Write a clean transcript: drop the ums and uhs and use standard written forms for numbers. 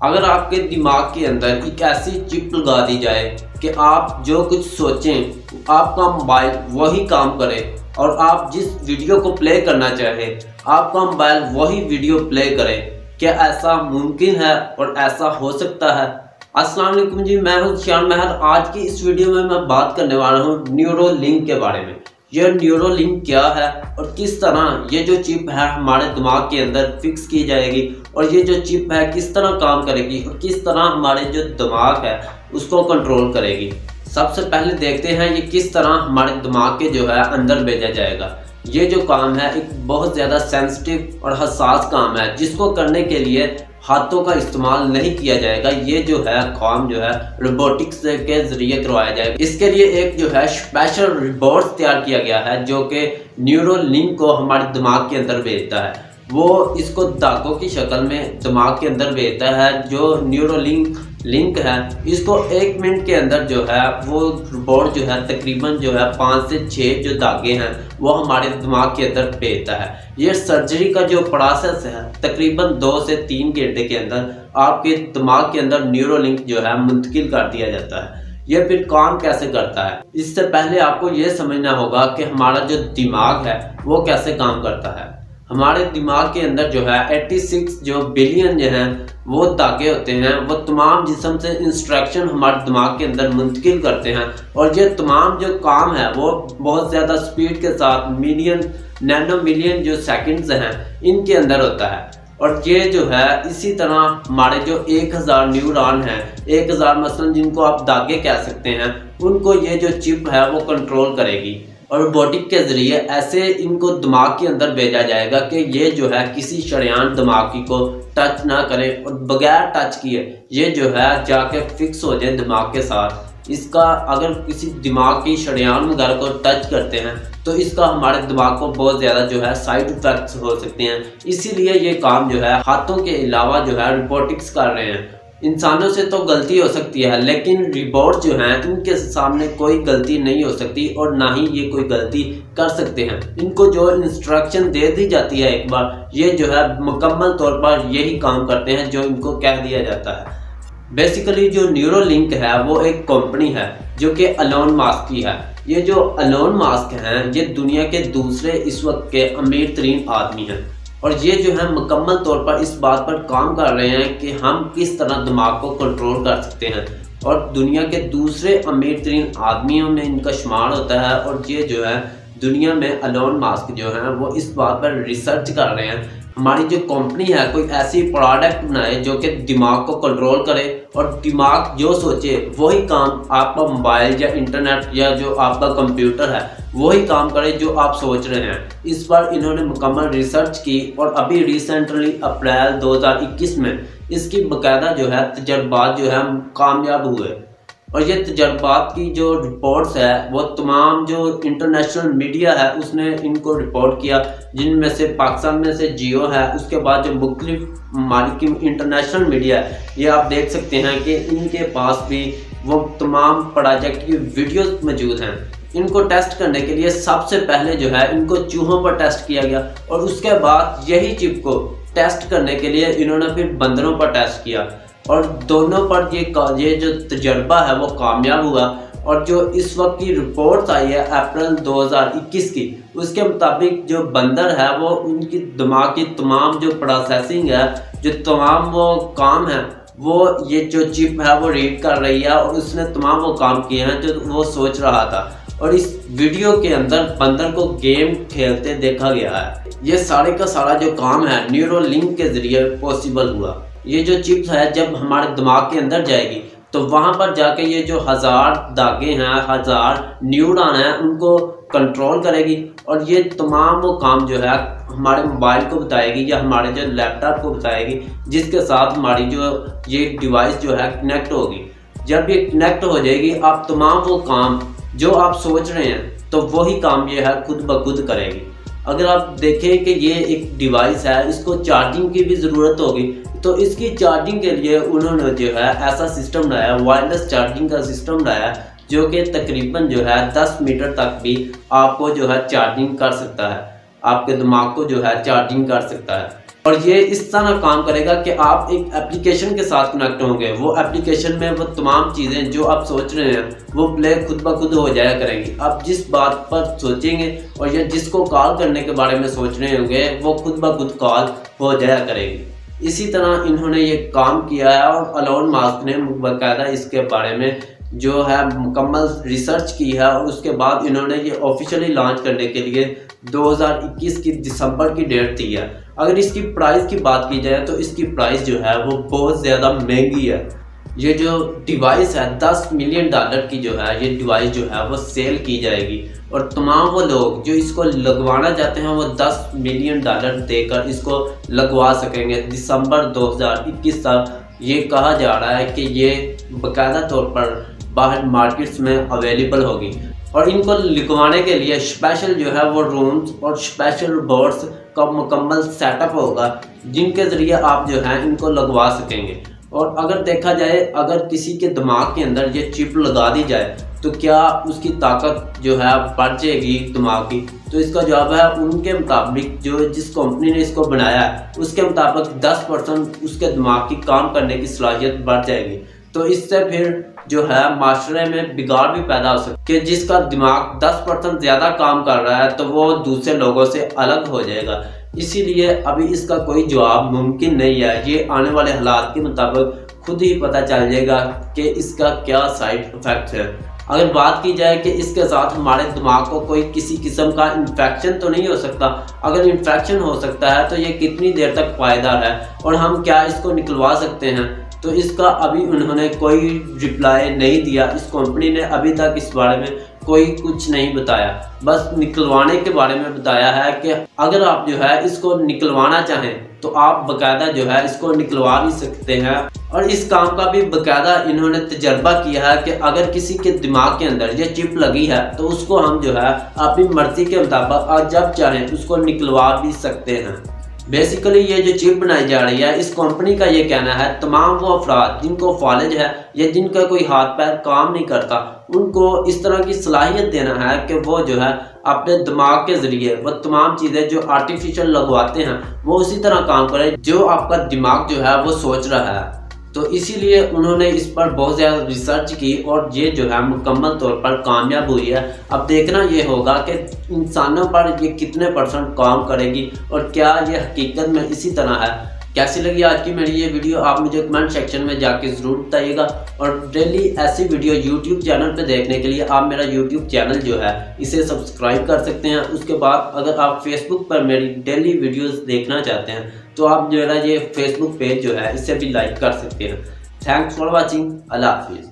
अगर आपके दिमाग के अंदर एक ऐसी चिप लगा दी जाए कि आप जो कुछ सोचें आपका मोबाइल वही काम करे और आप जिस वीडियो को प्ले करना चाहे आपका मोबाइल वही वीडियो प्ले करे, क्या ऐसा मुमकिन है और ऐसा हो सकता है? अस्सलाम वालेकुम जी, मैं हूं शान महर। आज की इस वीडियो में मैं बात करने वाला हूं न्यूरोलिंक के बारे में। यह न्यूरोलिंक क्या है और किस तरह ये जो चिप है हमारे दिमाग के अंदर फिक्स की जाएगी और ये जो चिप है किस तरह काम करेगी और किस तरह हमारे जो दिमाग है उसको कंट्रोल करेगी। सबसे पहले देखते हैं ये किस तरह हमारे दिमाग के जो है अंदर भेजा जाएगा। ये जो काम है एक बहुत ज़्यादा सेंसिटिव और हसास काम है जिसको करने के लिए हाथों का इस्तेमाल नहीं किया जाएगा। ये जो है काम जो है रोबोटिक्स के जरिए करवाया जाएगा। इसके लिए एक जो है स्पेशल रोबोट तैयार किया गया है जो कि न्यूरोलिंक को हमारे दिमाग के अंदर भेजता है। वो इसको धागों की शक्ल में दिमाग के अंदर भेजता है। जो न्यूरोलिंक है इसको 1 मिनट के अंदर जो है वो रोबोट जो है तकरीबन जो है 5 से 6 जो धागे हैं वो हमारे दिमाग के अंदर भेजता है। ये सर्जरी का जो प्रोसेस है तकरीबन 2 से 3 घंटे के अंदर आपके दिमाग के अंदर न्यूरोलिंक जो है मुंतकिल कर दिया जाता है। ये फिर काम कैसे करता है, इससे पहले आपको ये समझना होगा कि हमारा जो दिमाग है वो कैसे काम करता है। हमारे दिमाग के अंदर जो है 86 जो बिलियन जो हैं वो धागे होते हैं। वो तमाम जिस्म से इंस्ट्रक्शन हमारे दिमाग के अंदर मुंतकिल करते हैं और ये तमाम जो काम है वो बहुत ज़्यादा स्पीड के साथ मिलियन नैनो मिलियन जो सेकंड्स हैं इनके अंदर होता है। और ये जो है इसी तरह हमारे जो 1000 न्यूरॉन हैं 1000 मसलन जिनको आप धागे कह सकते हैं उनको ये जो चिप है वो कंट्रोल करेगी और रोबोटिक के ज़रिए ऐसे इनको दिमाग के अंदर भेजा जाएगा कि ये जो है किसी शरेआन दिमागी को टच ना करे और बगैर टच किए ये जो है जाके फिक्स हो जाए दिमाग के साथ। इसका अगर किसी दिमाग की शरेआन वगैरह को टच करते हैं तो इसका हमारे दिमाग को बहुत ज़्यादा जो है साइड इफ़ेक्ट्स हो सकते हैं। इसीलिए ये काम जो है हाथों के अलावा जो है रोबोटिक्स कर रहे हैं। इंसानों से तो गलती हो सकती है लेकिन रोबोट जो हैं इनके सामने कोई गलती नहीं हो सकती और ना ही ये कोई गलती कर सकते हैं। इनको जो इंस्ट्रक्शन दे दी जाती है एक बार ये जो है मुकम्मल तौर पर यही काम करते हैं जो इनको कह दिया जाता है। बेसिकली जो न्यूरोलिंक है वो एक कंपनी है जो कि एलोन मस्क की है। ये जो एलोन मस्क हैं ये दुनिया के दूसरे इस वक्त के अमीर तरीन आदमी हैं और ये जो है मुकम्मल तौर पर इस बात पर काम कर रहे हैं कि हम किस तरह दिमाग को कंट्रोल कर सकते हैं और दुनिया के दूसरे अमीर तरीन आदमियों में इनका शुमार होता है। और ये जो है दुनिया में एलोन मस्क जो है वो इस बात पर रिसर्च कर रहे हैं हमारी जो कंपनी है कोई ऐसी प्रोडक्ट बनाए जो कि दिमाग को कंट्रोल करे और दिमाग जो सोचे वही काम आपका मोबाइल या इंटरनेट या जो आपका कंप्यूटर है वही काम करे जो आप सोच रहे हैं। इस पर इन्होंने मुकम्मल रिसर्च की और अभी रिसेंटली अप्रैल 2021 में इसकी बाकायदा जो है तजर्बात जो है कामयाब हुए और ये तजर्बात की जो रिपोर्ट्स है वो तमाम जो इंटरनेशनल मीडिया है उसने इनको रिपोर्ट किया जिनमें से पाकिस्तान में से जियो है। उसके बाद जो मुख्तलिफ हमारी की इंटरनेशनल मीडिया है ये आप देख सकते हैं कि इनके पास भी वो तमाम प्रोजेक्ट की वीडियोस मौजूद हैं। इनको टेस्ट करने के लिए सबसे पहले जो है इनको चूहों पर टेस्ट किया गया और उसके बाद यही चिप को टेस्ट करने के लिए इन्होंने फिर बंदरों पर टेस्ट किया और दोनों पर ये जो तजर्बा है वो कामयाब हुआ। और जो इस वक्त की रिपोर्ट आई है अप्रैल 2021 की उसके मुताबिक जो बंदर है वो उनकी दिमाग की तमाम जो प्रोसेसिंग है जो तमाम वो काम है वो ये जो चिप है वो रीड कर रही है और उसने तमाम वो काम किए हैं जो वो सोच रहा था। और इस वीडियो के अंदर बंदर को गेम खेलते देखा गया है। ये सारे का सारा जो काम है न्यूरोलिंक के ज़रिए पॉसिबल हुआ। ये जो चिप्स है जब हमारे दिमाग के अंदर जाएगी तो वहाँ पर जाके ये जो 1000 धागे हैं 1000 न्यूरॉन हैं उनको कंट्रोल करेगी और ये तमाम वो काम जो है हमारे मोबाइल को बताएगी या हमारे जो लैपटॉप को बताएगी जिसके साथ हमारी जो ये डिवाइस जो है कनेक्ट होगी। जब ये कनेक्ट हो जाएगी आप तमाम वो काम जो आप सोच रहे हैं तो वही काम ये है खुद ब खुद करेगी। अगर आप देखें कि ये एक डिवाइस है इसको चार्जिंग की भी ज़रूरत होगी तो इसकी चार्जिंग के लिए उन्होंने जो है ऐसा सिस्टम लाया वायरलेस चार्जिंग का सिस्टम लाया जो कि तकरीबन जो है 10 मीटर तक भी आपको जो है चार्जिंग कर सकता है, आपके दिमाग को जो है चार्जिंग कर सकता है। और ये इस तरह काम करेगा कि आप एक एप्लीकेशन के साथ कनेक्ट होंगे। वो एप्लीकेशन में वो तमाम चीज़ें जो आप सोच रहे हैं वो प्ले खुद ब खुद हो जाया करेंगी। आप जिस बात पर सोचेंगे और या जिसको कॉल करने के बारे में सोच रहे होंगे वो खुद ब खुद कॉल हो जाया करेगी। इसी तरह इन्होंने ये काम किया है और एलोन मस्क ने बाकायदा इसके बारे में जो है मुकम्मल रिसर्च की है और उसके बाद इन्होंने ये ऑफिशियली लॉन्च करने के लिए 2021 की दिसंबर की डेट दी है। अगर इसकी प्राइस की बात की जाए तो इसकी प्राइस जो है वो बहुत ज़्यादा महंगी है। ये जो डिवाइस है $10 मिलियन की जो है ये डिवाइस जो है वो सेल की जाएगी और तमाम वो लोग जो इसको लगवाना चाहते हैं वो $10 मिलियन देकर इसको लगवा सकेंगे। दिसंबर 2021 तक ये कहा जा रहा है कि ये बाकायदा तौर पर बाहर मार्केट्स में अवेलेबल होगी और इनको लिखवाने के लिए स्पेशल जो है वो रूम्स और स्पेशल बोर्ड्स का मुकम्मल सेटअप होगा जिनके ज़रिए आप जो है इनको लगवा सकेंगे। और अगर देखा जाए अगर किसी के दिमाग के अंदर ये चिप लगा दी जाए तो क्या उसकी ताकत जो है बढ़ जाएगी दिमाग की? तो इसका जवाब है उनके मुताबिक जो जिस कंपनी ने इसको बनाया है उसके मुताबिक 10% उसके दिमाग की काम करने की सलाहियत बढ़ जाएगी। तो इससे फिर जो है माशरे में बिगाड़ भी पैदा हो सकता है कि जिसका दिमाग 10% ज़्यादा काम कर रहा है तो वो दूसरे लोगों से अलग हो जाएगा। इसीलिए अभी इसका कोई जवाब मुमकिन नहीं है। ये आने वाले हालात के मुताबिक खुद ही पता चल जाएगा कि इसका क्या साइड इफ़ेक्ट है। अगर बात की जाए कि इसके साथ हमारे दिमाग को कोई किसी किस्म का इन्फेक्शन तो नहीं हो सकता, अगर इन्फेक्शन हो सकता है तो ये कितनी देर तक पायदार है और हम क्या इसको निकलवा सकते हैं, तो इसका अभी उन्होंने कोई रिप्लाई नहीं दिया। इस कंपनी ने अभी तक इस बारे में कोई कुछ नहीं बताया, बस निकलवाने के बारे में बताया है कि अगर आप जो है इसको निकलवाना चाहें तो आप बाकायदा जो है इसको निकलवा भी सकते हैं। और इस काम का भी बाकायदा इन्होंने तजर्बा किया है कि अगर किसी के दिमाग के अंदर ये चिप लगी है तो उसको हम जो है अपनी मर्जी के मुताबिक और जब चाहें उसको निकलवा भी सकते हैं। बेसिकली ये जो चिप बनाई जा रही है इस कंपनी का ये कहना है तमाम वो अफराद जिनको फॉलेज है या जिनका कोई हाथ पैर काम नहीं करता उनको इस तरह की सलाहियत देना है कि वो जो है अपने दिमाग के ज़रिए वो तमाम चीज़ें जो आर्टिफिशियल लगवाते हैं वो उसी तरह काम करें जो आपका दिमाग जो है वो सोच रहा है। तो इसीलिए उन्होंने इस पर बहुत ज़्यादा रिसर्च की और ये जो है मुकम्मल तौर पर कामयाब हुई है। अब देखना ये होगा कि इंसानों पर ये कितने % काम करेगी और क्या ये हकीकत में इसी तरह है। कैसी लगी आज की मेरी ये वीडियो आप मुझे कमेंट सेक्शन में जाके ज़रूर बताइएगा। और डेली ऐसी वीडियो यूट्यूब चैनल पे देखने के लिए आप मेरा यूट्यूब चैनल जो है इसे सब्सक्राइब कर सकते हैं। उसके बाद अगर आप फेसबुक पर मेरी डेली वीडियोस देखना चाहते हैं तो आप जो है ये फेसबुक पेज जो है इसे भी लाइक कर सकते हैं। Thanks for watching. अल्लाह हाफिज़।